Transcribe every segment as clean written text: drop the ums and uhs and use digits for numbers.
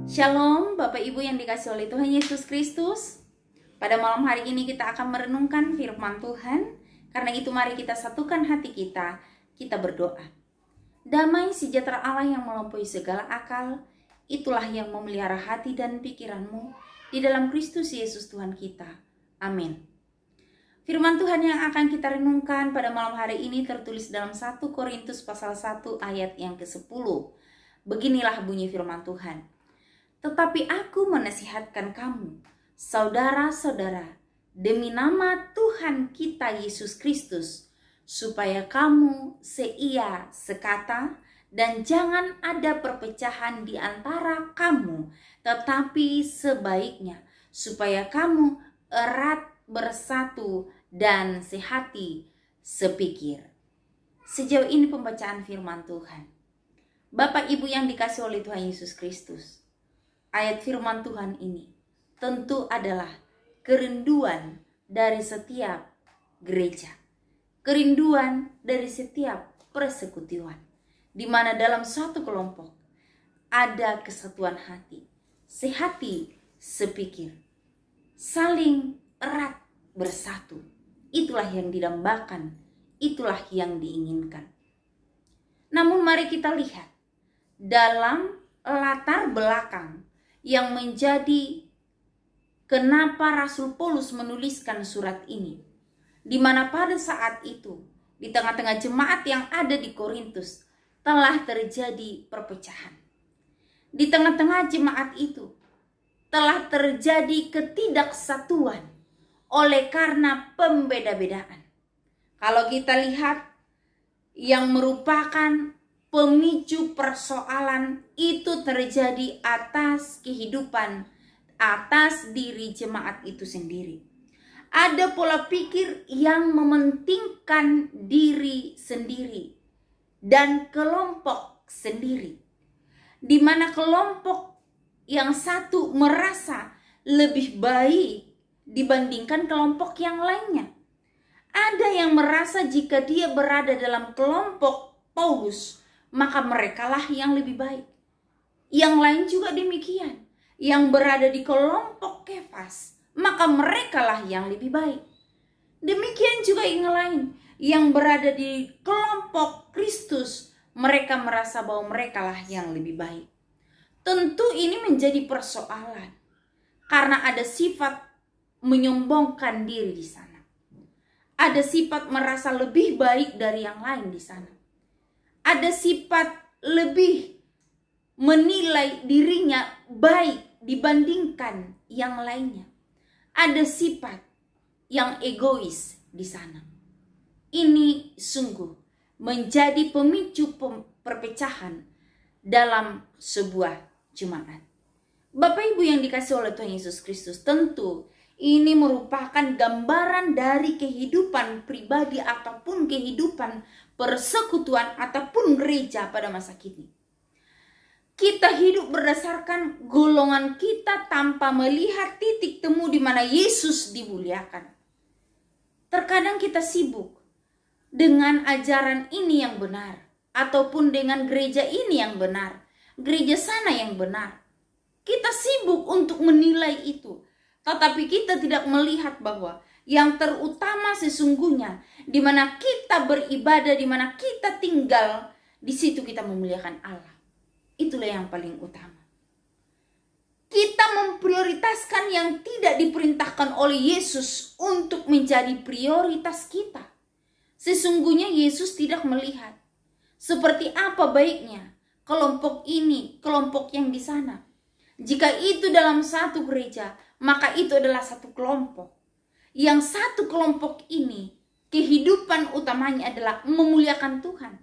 Shalom Bapak Ibu yang dikasihi oleh Tuhan Yesus Kristus. Pada malam hari ini kita akan merenungkan firman Tuhan. Karena itu mari kita satukan hati kita berdoa. Damai sejahtera Allah yang melampaui segala akal, itulah yang memelihara hati dan pikiranmu di dalam Kristus Yesus Tuhan kita. Amin. Firman Tuhan yang akan kita renungkan pada malam hari ini tertulis dalam 1 Korintus pasal 1 ayat yang ke-10. Beginilah bunyi firman Tuhan. Tetapi aku menasihatkan kamu, saudara-saudara, demi nama Tuhan kita Yesus Kristus, supaya kamu seia sekata dan jangan ada perpecahan di antara kamu, tetapi sebaiknya supaya kamu erat bersatu dan sehati sepikir. Sejauh ini pembacaan firman Tuhan. Bapak Ibu yang dikasihi oleh Tuhan Yesus Kristus, ayat firman Tuhan ini tentu adalah kerinduan dari setiap gereja. Kerinduan dari setiap persekutuan. Di mana dalam suatu kelompok ada kesatuan hati. Sehati, sepikir. Saling erat bersatu. Itulah yang didambakan. Itulah yang diinginkan. Namun mari kita lihat. Dalam latar belakang yang menjadi kenapa Rasul Paulus menuliskan surat ini, di mana pada saat itu di tengah-tengah jemaat yang ada di Korintus telah terjadi perpecahan. Di tengah-tengah jemaat itu telah terjadi ketidaksatuan oleh karena pembeda-bedaan. Kalau kita lihat yang merupakan pemicu persoalan itu terjadi atas kehidupan, atas diri jemaat itu sendiri. Ada pola pikir yang mementingkan diri sendiri dan kelompok sendiri. Di mana kelompok yang satu merasa lebih baik dibandingkan kelompok yang lainnya. Ada yang merasa jika dia berada dalam kelompok Paulus, maka merekalah yang lebih baik. Yang lain juga demikian. Yang berada di kelompok Kefas, maka merekalah yang lebih baik. Demikian juga yang lain. Yang berada di kelompok Kristus, mereka merasa bahwa merekalah yang lebih baik. Tentu ini menjadi persoalan. Karena ada sifat menyombongkan diri di sana. Ada sifat merasa lebih baik dari yang lain di sana. Ada sifat lebih menilai dirinya baik dibandingkan yang lainnya. Ada sifat yang egois di sana. Ini sungguh menjadi pemicu perpecahan dalam sebuah jemaat. Bapak Ibu yang dikasihi oleh Tuhan Yesus Kristus, tentu ini merupakan gambaran dari kehidupan pribadi ataupun kehidupan persekutuan ataupun gereja pada masa kini. Kita hidup berdasarkan golongan kita tanpa melihat titik temu di mana Yesus dimuliakan. Terkadang kita sibuk dengan ajaran ini yang benar ataupun dengan gereja ini yang benar, gereja sana yang benar. Kita sibuk untuk menilai itu. Tetapi kita tidak melihat bahwa yang terutama sesungguhnya di mana kita beribadah, di mana kita tinggal, di situ kita memuliakan Allah. Itulah yang paling utama. Kita memprioritaskan yang tidak diperintahkan oleh Yesus untuk menjadi prioritas kita. Sesungguhnya Yesus tidak melihat seperti apa baiknya kelompok ini, kelompok yang di sana. Jika itu dalam satu gereja, maka itu adalah satu kelompok. Yang satu kelompok ini, kehidupan utamanya adalah memuliakan Tuhan.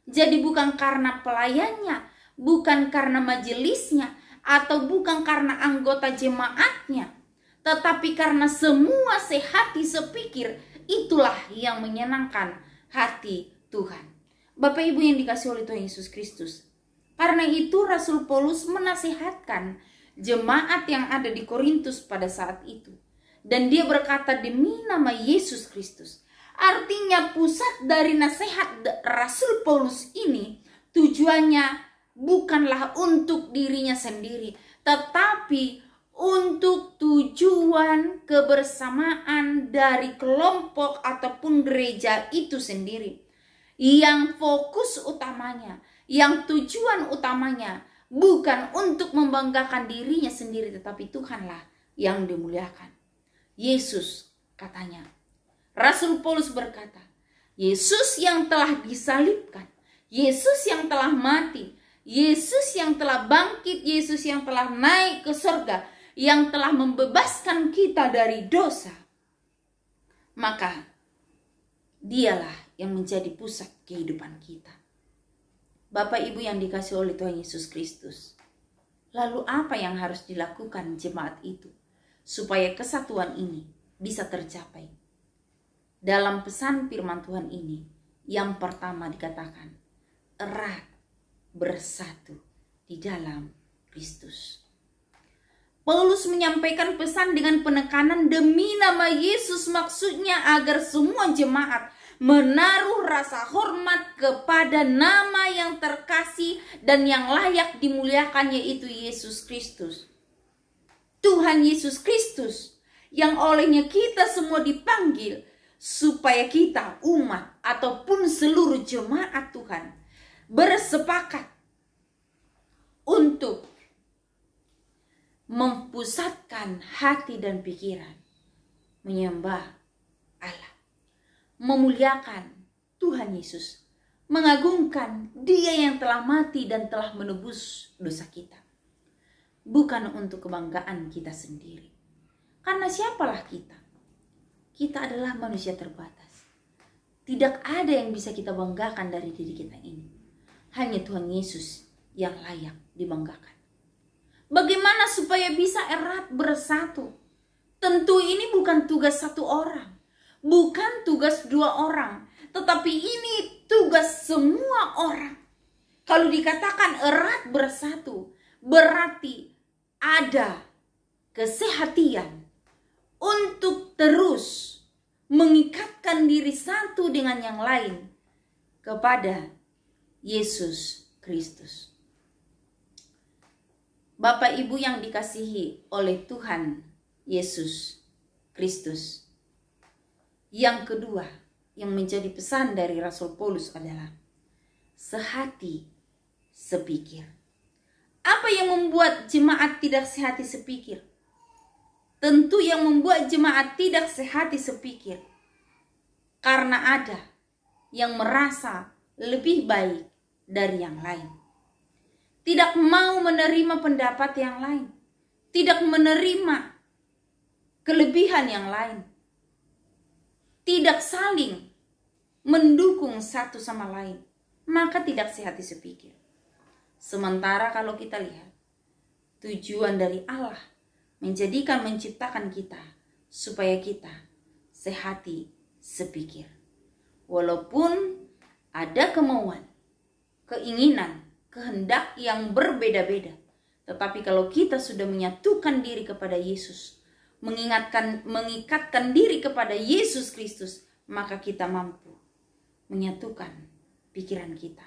Jadi bukan karena pelayannya, bukan karena majelisnya, atau bukan karena anggota jemaatnya. Tetapi karena semua sehati sepikir, itulah yang menyenangkan hati Tuhan. Bapak Ibu yang dikasihi oleh Tuhan Yesus Kristus. Karena itu Rasul Paulus menasihatkan jemaat yang ada di Korintus pada saat itu. Dan dia berkata demi nama Yesus Kristus. Artinya pusat dari nasihat Rasul Paulus ini tujuannya bukanlah untuk dirinya sendiri, tetapi untuk tujuan kebersamaan dari kelompok ataupun gereja itu sendiri. Yang fokus utamanya, yang tujuan utamanya bukan untuk membanggakan dirinya sendiri, tetapi Tuhanlah yang dimuliakan. Yesus katanya, Rasul Paulus berkata, Yesus yang telah disalibkan, Yesus yang telah mati, Yesus yang telah bangkit, Yesus yang telah naik ke surga, yang telah membebaskan kita dari dosa, maka dialah yang menjadi pusat kehidupan kita. Bapak Ibu yang dikasihi oleh Tuhan Yesus Kristus, lalu apa yang harus dilakukan jemaat itu supaya kesatuan ini bisa tercapai? Dalam pesan firman Tuhan ini, yang pertama dikatakan, erat bersatu di dalam Kristus. Paulus menyampaikan pesan dengan penekanan demi nama Yesus, maksudnya agar semua jemaat menaruh rasa hormat kepada nama yang terkasih dan yang layak dimuliakan, yaitu Yesus Kristus. Tuhan Yesus Kristus yang olehnya kita semua dipanggil supaya kita umat ataupun seluruh jemaat Tuhan bersepakat untuk mempusatkan hati dan pikiran menyembah Allah, memuliakan Tuhan Yesus, mengagungkan Dia yang telah mati dan telah menebus dosa kita. Bukan untuk kebanggaan kita sendiri. Karena siapalah kita? Kita adalah manusia terbatas. Tidak ada yang bisa kita banggakan dari diri kita ini. Hanya Tuhan Yesus yang layak dibanggakan. Bagaimana supaya bisa erat bersatu? Tentu ini bukan tugas satu orang, bukan tugas dua orang, tetapi ini tugas semua orang. Kalau dikatakan erat bersatu, berarti ada kesehatian untuk terus mengikatkan diri satu dengan yang lain kepada Yesus Kristus. Bapak Ibu yang dikasihi oleh Tuhan Yesus Kristus. Yang kedua yang menjadi pesan dari Rasul Paulus adalah sehati sepikir. Apa yang membuat jemaat tidak sehati sepikir? Tentu yang membuat jemaat tidak sehati sepikir karena ada yang merasa lebih baik dari yang lain. Tidak mau menerima pendapat yang lain, tidak menerima kelebihan yang lain, tidak saling mendukung satu sama lain, maka tidak sehati sepikir. Sementara kalau kita lihat, tujuan dari Allah menciptakan kita supaya kita sehati sepikir. Walaupun ada kemauan, keinginan, kehendak yang berbeda-beda, tetapi kalau kita sudah menyatukan diri kepada Yesus, mengikatkan diri kepada Yesus Kristus, maka kita mampu menyatukan pikiran kita.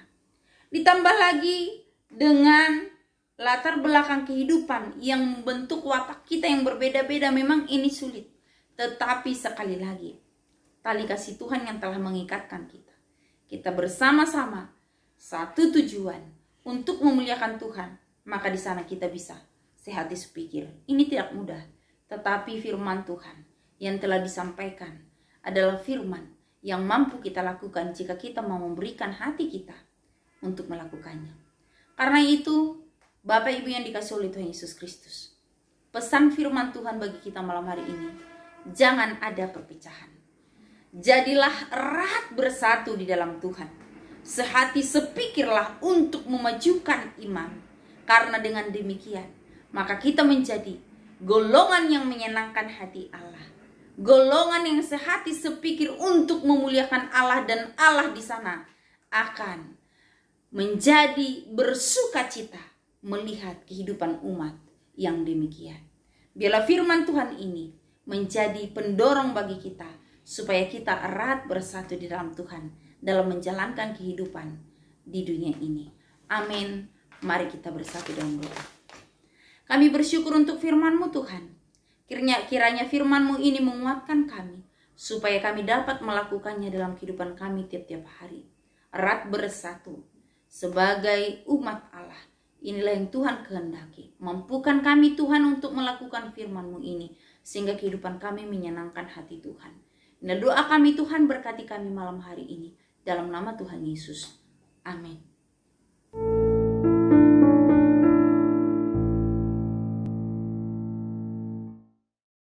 Ditambah lagi dengan latar belakang kehidupan yang membentuk watak kita yang berbeda-beda, memang ini sulit. Tetapi sekali lagi, tali kasih Tuhan yang telah mengikatkan kita. Kita bersama-sama satu tujuan untuk memuliakan Tuhan, maka di sana kita bisa sehati sepikir. Ini tidak mudah, tetapi firman Tuhan yang telah disampaikan adalah firman yang mampu kita lakukan jika kita mau memberikan hati kita untuk melakukannya. Karena itu, Bapak Ibu yang dikasihi oleh Tuhan Yesus Kristus, pesan firman Tuhan bagi kita malam hari ini, jangan ada perpecahan. Jadilah erat bersatu di dalam Tuhan. Sehati sepikirlah untuk memajukan iman. Karena dengan demikian, maka kita menjadi golongan yang menyenangkan hati Allah. Golongan yang sehati sepikir untuk memuliakan Allah, dan Allah di sana akan menjadi bersukacita melihat kehidupan umat yang demikian. Biarlah firman Tuhan ini menjadi pendorong bagi kita supaya kita erat bersatu di dalam Tuhan dalam menjalankan kehidupan di dunia ini. Amin. Mari kita bersatu dalam doa. Kami bersyukur untuk firman-Mu Tuhan. Kiranya firman-Mu ini menguatkan kami, supaya kami dapat melakukannya dalam kehidupan kami tiap-tiap hari. Erat bersatu sebagai umat Allah. Inilah yang Tuhan kehendaki. Mampukan kami Tuhan untuk melakukan firman-Mu ini, sehingga kehidupan kami menyenangkan hati Tuhan. Inilah doa kami Tuhan, berkati kami malam hari ini. Dalam nama Tuhan Yesus. Amin.